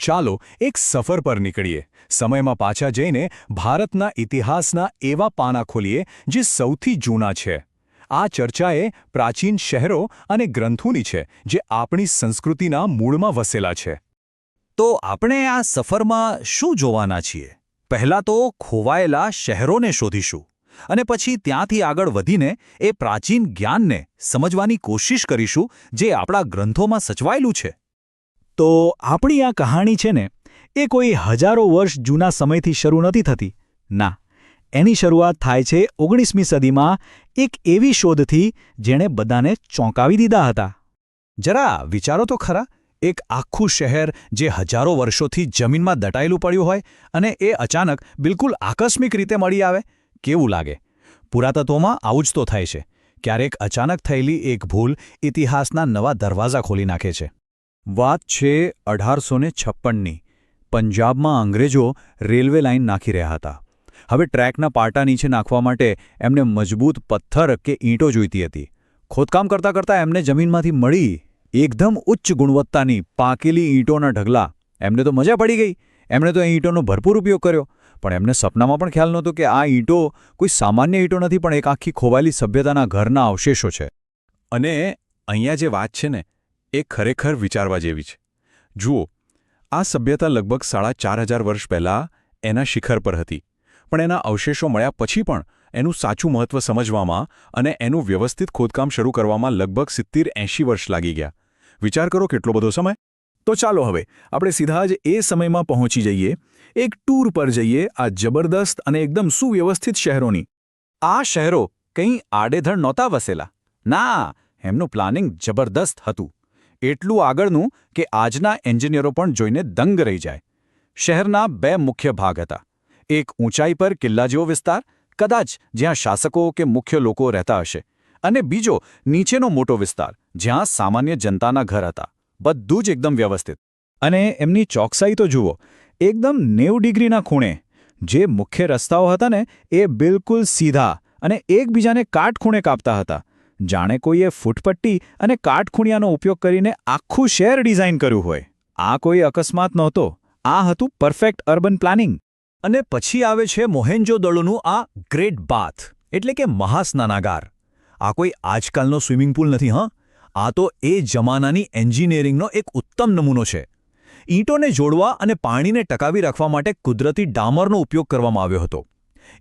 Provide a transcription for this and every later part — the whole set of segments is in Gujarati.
ચાલો એક સફર પર નીકળીએ, સમયમાં પાછા જઈને ભારતના ઇતિહાસના એવા પાના ખોલીએ જે સૌથી જૂના છે. આ ચર્ચાએ પ્રાચીન શહેરો અને ગ્રંથોની છે જે આપણી સંસ્કૃતિના મૂળમાં વસેલા છે. તો આપણે આ સફરમાં શું જોવાના છીએ? પહેલાં તો ખોવાયેલા શહેરોને શોધીશું અને પછી ત્યાંથી આગળ વધીને એ પ્રાચીન જ્ઞાનને સમજવાની કોશિશ કરીશું જે આપણા ગ્રંથોમાં સચવાયેલું છે. તો આપણી આ કહાણી છે ને, એ કોઈ હજારો વર્ષ જૂના સમયથી શરૂ નથી થતી. ના, એની શરૂઆત થાય છે 19મી સદીમાં એક એવી શોધથી જેણે બધાને ચોંકાવી દીધા હતા. જરા વિચારો તો ખરા, એક આખું શહેર જે હજારો વર્ષોથી જમીનમાં દટાયેલું પડ્યું હોય અને એ અચાનક બિલકુલ આકસ્મિક રીતે મળી આવે. કેવું લાગે? પુરાતત્વમાં આવું જ તો થાય છે. ક્યારેક અચાનક થયેલી એક ભૂલ ઇતિહાસના નવા દરવાજા ખોલી નાખે છે. વાત છે 1856ની. પંજાબમાં અંગ્રેજો રેલવે લાઇન નાખી રહ્યા હતા. હવે ટ્રેકના પાટા નીચે નાખવા માટે એમને મજબૂત પથ્થર કે ઈંટો જોઈતી હતી. ખોદકામ કરતાં કરતાં એમને જમીનમાંથી મળી એકદમ ઉચ્ચ ગુણવત્તાની પાકેલી ઈંટોના ઢગલા. એમને તો મજા પડી ગઈ. એમણે તો એ ઈંટોનો ભરપૂર ઉપયોગ કર્યો. પણ એમને સપનામાં પણ ખ્યાલ નહોતો કે આ ઈંટો કોઈ સામાન્ય ઈંટો નથી, પણ એક આખી ખોવાયેલી સભ્યતાના ઘરના અવશેષો છે. અને અહીંયા જે વાત છે ને, એ ખરેખર વિચારવા જેવી છે. જુઓ, આ સભ્યતા લગભગ 4500 વર્ષ પહેલાં એના શિખર પર હતી, પણ એના અવશેષો મળ્યા પછી પણ એનું સાચું મહત્વ સમજવામાં અને એનું વ્યવસ્થિત ખોદકામ શરૂ કરવામાં લગભગ 70-80 વર્ષ લાગી ગયા. વિચાર કરો કેટલો બધો સમય. તો ચાલો હવે આપણે સીધા જ એ સમયમાં પહોંચી જઈએ, એક ટૂર પર જઈએ આ જબરદસ્ત અને એકદમ સુવ્યવસ્થિત શહેરોની. આ શહેરો કંઈ આડેધડ નહોતા વસેલા. ના, એમનું પ્લાનિંગ જબરદસ્ત હતું. એટલું આગળનું કે આજના એન્જિનિયરો પણ જોઈને દંગ રહી જાય. શહેરના 2 મુખ્ય ભાગ હતા. એક ઊંચાઈ પર કિલ્લા જેવો વિસ્તાર, કદાચ જ્યાં શાસકો કે મુખ્ય લોકો રહેતા હશે, અને બીજો નીચેનો મોટો વિસ્તાર જ્યાં સામાન્ય જનતાના ઘર હતા. બધું જ એકદમ વ્યવસ્થિત. અને એમની ચોકસાઈ તો જુઓ, એકદમ 90 ડિગ્રીના ખૂણે. જે મુખ્ય રસ્તાઓ હતા ને, એ બિલકુલ સીધા અને એકબીજાને કાટખૂણે કાપતા હતા. જાણે કોઈએ ફૂટપટ્ટી અને કાટખૂણિયાનો ઉપયોગ કરીને આખું શહેર ડિઝાઇન કર્યું હોય. આ કોઈ અકસ્માત નહોતો. આ હતું પરફેક્ટ અર્બન પ્લાનિંગ. અને પછી આવે છે મોહેન્જો-દડોનું આ ગ્રેટ બાથ, એટલે કે મહાસ્નાનાગાર. આ કોઈ આજકાલનો સ્વિમિંગ પુલ નથી. આ તો એ જમાનાની એન્જિનિયરિંગનો એક ઉત્તમ નમૂનો છે. ઈંટોને જોડવા અને પાણીને ટકાવી રાખવા માટે કુદરતી ડામરનો ઉપયોગ કરવામાં આવ્યો હતો.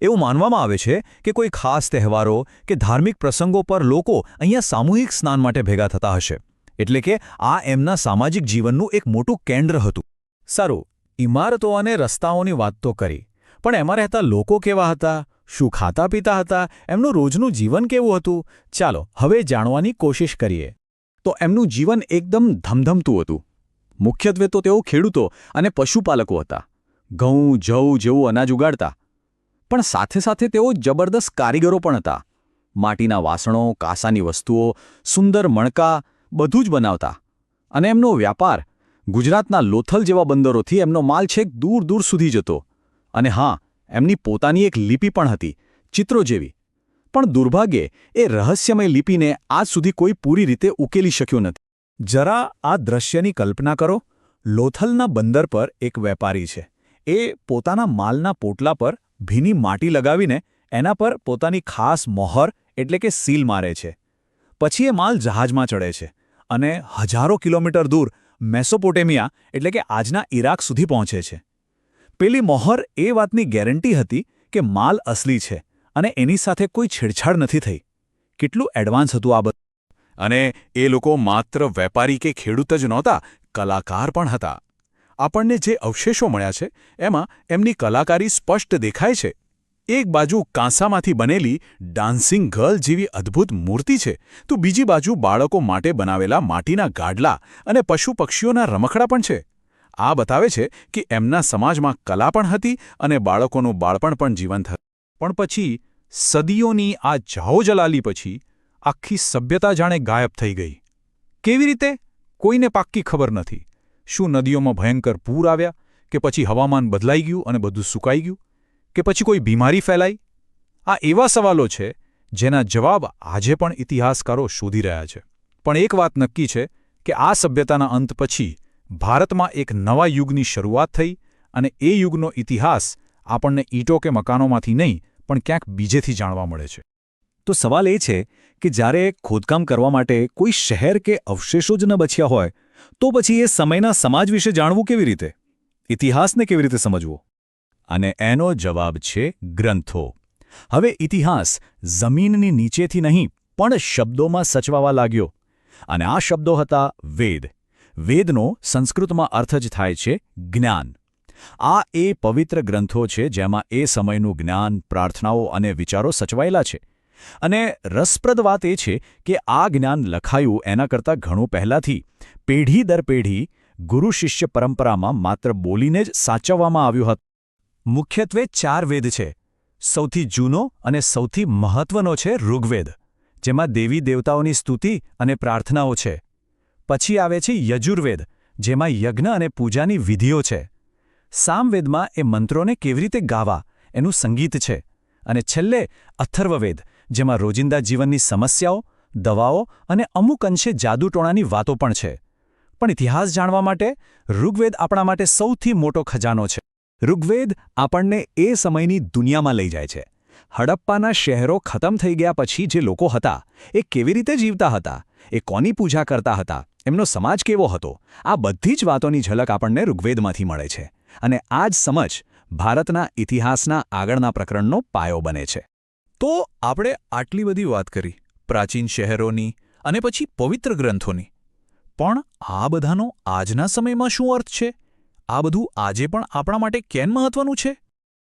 એવું માનવામાં આવે છે કે કોઈ ખાસ તહેવારો કે ધાર્મિક પ્રસંગો પર લોકો અહીંયા સામૂહિક સ્નાન માટે ભેગા થતા હશે. એટલે કે આ એમના સામાજિક જીવનનું એક મોટું કેન્દ્ર હતું. સારું, ઇમારતો અને રસ્તાઓની વાત તો કરી, પણ એમાં રહેતા લોકો કેવા હતા? શું ખાતા પીતા હતા? એમનું રોજનું જીવન કેવું હતું? ચાલો હવે જાણવાની કોશિશ કરીએ. તો એમનું જીવન એકદમ ધમધમતું હતું. મુખ્યત્વે તો તેઓ ખેડૂતો અને પશુપાલકો હતા. ઘઉં, જવ જેવું અનાજ ઉગાડતા. પણ સાથે સાથે તેઓ જબરદસ્ત કારીગરો પણ હતા. માટીના વાસણો, કાંસાની વસ્તુઓ, સુંદર મણકા બધું જ બનાવતા. અને એમનો વ્યાપાર ગુજરાતના લોથલ જેવા બંદરોથી એમનો માલ છેક દૂર દૂર સુધી જતો. અને હા, એમની પોતાની એક લિપિ પણ હતી, ચિત્રો જેવી. પણ દુર્ભાગ્યે એ રહસ્યમય લિપિને આજ સુધી કોઈ પૂરી રીતે ઉકેલી શક્યું નથી. જરા આ દ્રશ્યની કલ્પના કરો. લોથલના બંદર પર એક વેપારી છે. એ પોતાના માલના પોટલા પર ભીની માટી લગાવીને એના પર પોતાની ખાસ મોહર એટલે કે સીલ મારે છે. પછી એ માલ જહાજમાં ચડે છે અને હજારો કિલોમીટર દૂર મેસોપોટેમિયા એટલે કે આજના ઈરાક સુધી પહોંચે છે. પેલી મોહર એ વાતની ગેરંટી હતી કે માલ અસલી છે અને એની સાથે કોઈ છેડછાડ નથી થઈ. કેટલું એડવાન્સ હતું આ બધું! અને એ લોકો માત્ર વેપારી કે ખેડૂત જ નહોતા, કલાકાર પણ હતા. આપણને જે અવશેષો મળ્યા છે એમાં એમની કલાકારી સ્પષ્ટ દેખાય છે. એક બાજુ કાંસામાંથી બનેલી ડાન્સિંગ ગર્લ જેવી અદ્ભુત મૂર્તિ છે, તો બીજી બાજુ બાળકો માટે બનાવેલા માટીના ગાડલા અને પશુ પક્ષીઓના રમકડા પણ છે. આ બતાવે છે કે એમના સમાજમાં કલા પણ હતી અને બાળકોનું બાળપણ પણ જીવંત હતું. પણ પછી સદીઓની આ જાહોજલાલી પછી આખી સભ્યતા જાણે ગાયબ થઈ ગઈ. કેવી રીતે? કોઈને પાક્કી ખબર નથી. શું નદીઓમાં ભયંકર પૂર આવ્યા? કે પછી હવામાન બદલાઈ ગયું અને બધું સુકાઈ ગયું? કે પછી કોઈ બીમારી ફેલાઈ? આ એવા સવાલો છે જેના જવાબ આજે પણ ઇતિહાસકારો શોધી રહ્યા છે. પણ એક વાત નક્કી છે કે આ સભ્યતાના અંત પછી ભારતમાં એક નવા યુગની શરૂઆત થઈ અને એ યુગનો ઇતિહાસ આપણને ઈંટો કે મકાનોમાંથી નહીં પણ ક્યાંક બીજેથી જાણવા મળે છે. તો સવાલ એ છે કે જ્યારે ખોદકામ કરવા માટે કોઈ શહેર કે અવશેષો જ ન બચ્યા હોય તો પછી એ સમયના સમાજ વિશે જાણવું કેવી રીતે? ઇતિહાસને કેવી રીતે સમજવો? અને એનો જવાબ છે ગ્રંથો. હવે ઇતિહાસ જમીનની નીચેથી નહીં પણ શબ્દોમાં સચવાવા લાગ્યો. અને આ શબ્દો હતા વેદ. વેદનો સંસ્કૃતમાં અર્થ જ થાય છે જ્ઞાન. આ એ પવિત્ર ગ્રંથો છે જેમાં એ સમયનું જ્ઞાન, પ્રાર્થનાઓ અને વિચારો સચવાયેલા છે. અને રસપ્રદ વાત એ છે કે આ જ્ઞાન લખાયું એના કરતાં ઘણું પહેલાંથી પેઢી દર પેઢી ગુરુ શિષ્ય પરંપરામાં માત્ર બોલીને જ સાચવવામાં આવ્યું હતું. મુખ્યત્વે 4 વેદ છે. સૌથી જૂનો અને સૌથી મહત્વનો છે ઋગ્વેદ, જેમાં દેવી દેવતાઓની સ્તુતિ અને પ્રાર્થનાઓ છે. પછી આવે છે યજુર્વેદ, જેમાં યજ્ઞ અને પૂજાની વિધિઓ છે. સામવેદમાં એ મંત્રોને કેવી રીતે ગાવા એનું સંગીત છે. અને છેલ્લે અથર્વવેદ, જેમાં રોજિંદા જીવનની સમસ્યાઓ, દવાઓ અને અમુક અંશે જાદુટોણાની વાતો પણ છે. પણ ઇતિહાસ જાણવા માટે ઋગ્વેદ આપણા માટે સૌથી મોટો ખજાનો છે. ઋગ્વેદ આપણને એ સમયની દુનિયામાં લઈ જાય છે. હડપ્પાના શહેરો ખતમ થઈ ગયા પછી જે લોકો હતા એ કેવી રીતે જીવતા હતા, એ કોની પૂજા કરતા હતા, એમનો સમાજ કેવો હતો, આ બધી જ વાતોની ઝલક આપણને ઋગ્વેદમાંથી મળે છે. અને આ જ સમજ ભારતના ઇતિહાસના આગળના પ્રકરણનો પાયો બને છે. તો આપણે આટલી બધી વાત કરી પ્રાચીન શહેરોની અને પછી પવિત્ર ગ્રંથોની, પણ આ બધાનો આજના સમયમાં શું અર્થ છે? આ બધું આજે પણ આપણા માટે કેમ મહત્વનું છે?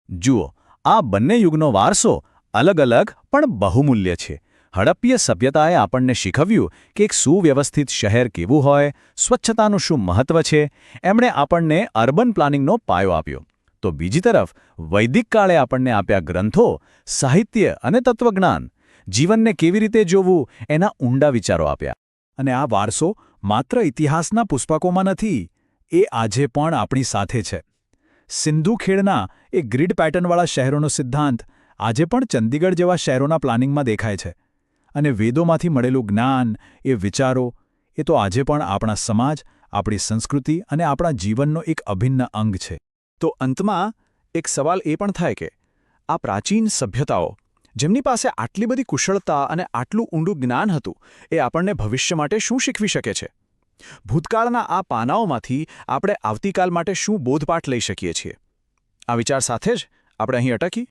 જુઓ, આ બંને યુગનો વારસો અલગ અલગ પણ બહુમૂલ્ય છે. હડપ્પીય સભ્યતાએ આપણને શીખવ્યું કે એક સુવ્યવસ્થિત શહેર કેવું હોય, સ્વચ્છતાનું શું મહત્વ છે. એમણે આપણને અર્બન પ્લાનિંગનો પાયો આપ્યો. તો બીજી તરફ વૈદિક કાળે આપણને આપ્યા ગ્રંથો, સાહિત્ય અને તત્વજ્ઞાન, જીવનને કેવી રીતે જોવું એના ઊંડા વિચારો આપ્યા. અને આ વારસો માત્ર ઇતિહાસના પુસ્તકોમાં નથી, એ આજે પણ આપણી સાથે છે. સિંધુ ખેડના એ ગ્રીડ પેટર્નવાળા શહેરોનો સિદ્ધાંત આજે પણ ચંદીગઢ જેવા શહેરોના પ્લાનિંગમાં દેખાય છે. અને વેદોમાંથી મળેલું જ્ઞાન, એ વિચારો, એ તો આજે પણ આપણા સમાજ, આપણી સંસ્કૃતિ અને આપણા જીવનનો એક અભિન્ન અંગ છે. તો અંતમાં એક સવાલ એ પણ થાય કે આ પ્રાચીન સભ્યતાઓ, જેમની પાસે આટલી બધી કુશળતા અને આટલું ઊંડું જ્ઞાન હતું, એ આપણને ભવિષ્ય માટે શું શીખવી શકે છે? ભૂતકાળના આ પાનાઓમાંથી આપણે આવતીકાલ માટે શું બોધપાઠ લઈ શકીએ છીએ? આ વિચાર સાથે જ આપણે અહીં અટકી